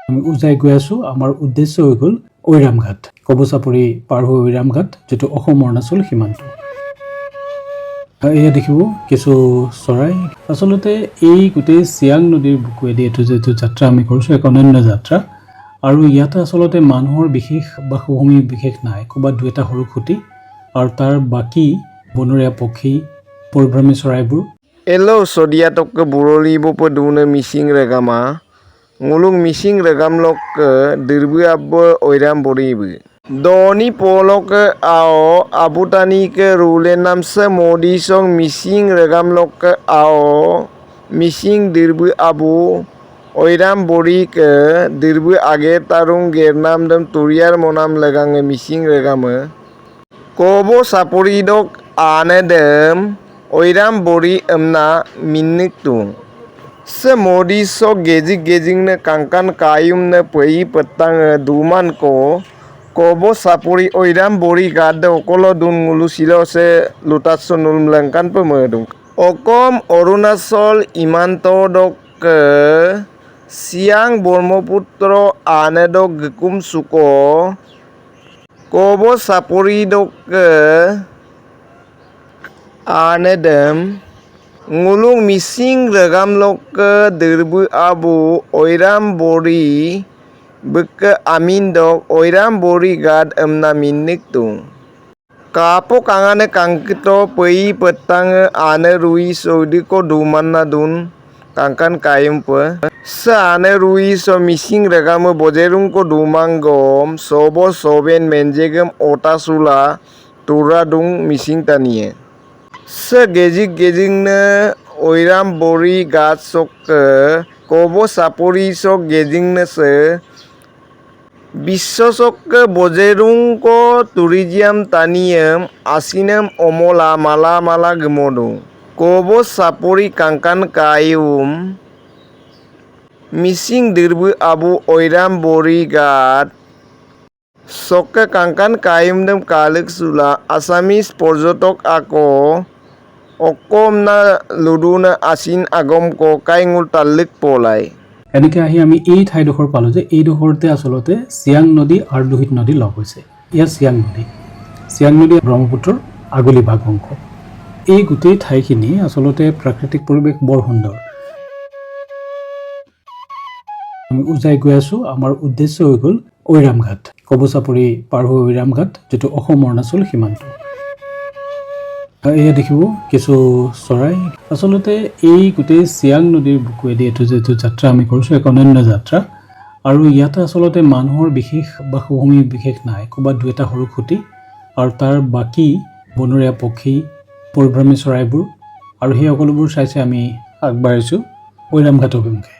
আমি উজাই গৈ আছোঁ। আমাৰ উদ্দেশ্য হৈ গ'ল ঐৰামঘাট, কবচাপৰি পাৰ হৈ ঐৰামঘাট, যিটো অসম অৰুণাচল সীমান্ত। এয়া দেখিব কিছু চৰাই। আচলতে এই গোটেই চিয়াং নদীৰ বুকুৱেদি এইটো যিটো যাত্ৰা আমি কৰিছোঁ, এক অনন্য যাত্ৰা। আৰু ইয়াতে আচলতে মানুহৰ বিশেষ বাসভূমি বিশেষ নাই, ক'ৰবাত দুই এটা সৰু খুঁটি, আৰু তাৰ বাকী বনৰীয়া পক্ষী, পৰিভ্ৰমী চৰাইবোৰ। Elo sodiatok ke buroli bopo dune missing regama ngulung missing regam lok ke dirbu abbo oiram boribu doni polok ke ao abutani ke rule nam se modi song missing regam lok ke ao missing dirbu abu oiram bori ke dirbu age tarung gernam dam turiar monam legang missing regame kobo sapori dok ane dem oiram bori emna minnik tung se modi so gejing ne kangkan kayum ne pei petang duman ko kobo sapori oiram bori gade okolo dun ngulu silo se lutat so nulm lengkan pemedung okom Arunachal imanto dok ke Siang Brahmaputro ane dok gekum suko kobo sapori dok ke Anedem ngulung missing regam lok ke dirbu abu oiram bori beke amin dok oiram bori gad emna minnik tung kapo kangane kangkito pei petang ane rui sodi ko duman na dun kangkan kayum pe sa ane rui so missing regam bojerung ko dumang gom sobo soben menjegem otasula tura dung missing tanie se gejing ne oiram bori gat sok kobo sapori sok gejing ne se bisho sok bojerung ko tourism taniem asinem omola mala gemodung kobo sapori kangkan kayum missing dirbu abu oiram bori gat sokke kangkan kayum dem kalik sula Assamese porjotok ako অকম না ludo না আছিন আগম ক কাইঙুল তাল্লিক পলাই এনেকৈ আহি আমি এই ঠাইডোখৰ পালোঁ যে এইডোখৰতে আচলতে চিয়াং নদী আৰু লোহিত নদী লগ হৈছে। ইয়াত চিয়াং নদী ব্ৰহ্মপুত্ৰৰ আগলি ভাগ অংশ। এই গোটেই ঠাইখিনি আচলতে প্ৰাকৃতিক পৰিৱেশ বৰ সুন্দৰ। আমি উজাই গৈ আছোঁ। আমাৰ উদ্দেশ্য হৈ গ'ল ঐৰামঘাট, কবচাপৰি পাৰ হৈ ঐৰামঘাট, যিটো অসম অৰুণাচল সীমান্ত। এয়া দেখিব কিছু চৰাই। আচলতে এই গোটেই চিয়াং নদীৰ বুকুৱেদি এইটো যিটো যাত্ৰা আমি কৰিছোঁ, এক অনন্য যাত্ৰা। আৰু ইয়াতে আচলতে মানুহৰ বিশেষ বাসভূমি বিশেষ নাই, ক'ৰবাত দুই এটা সৰু খুঁটি, আৰু তাৰ বাকী বনৰীয়া পক্ষী, পৰিভ্ৰমী চৰাইবোৰ, আৰু সেই সকলোবোৰ চাই আমি আগবাঢ়িছোঁ ঐৰামঘাট অভিমুখে।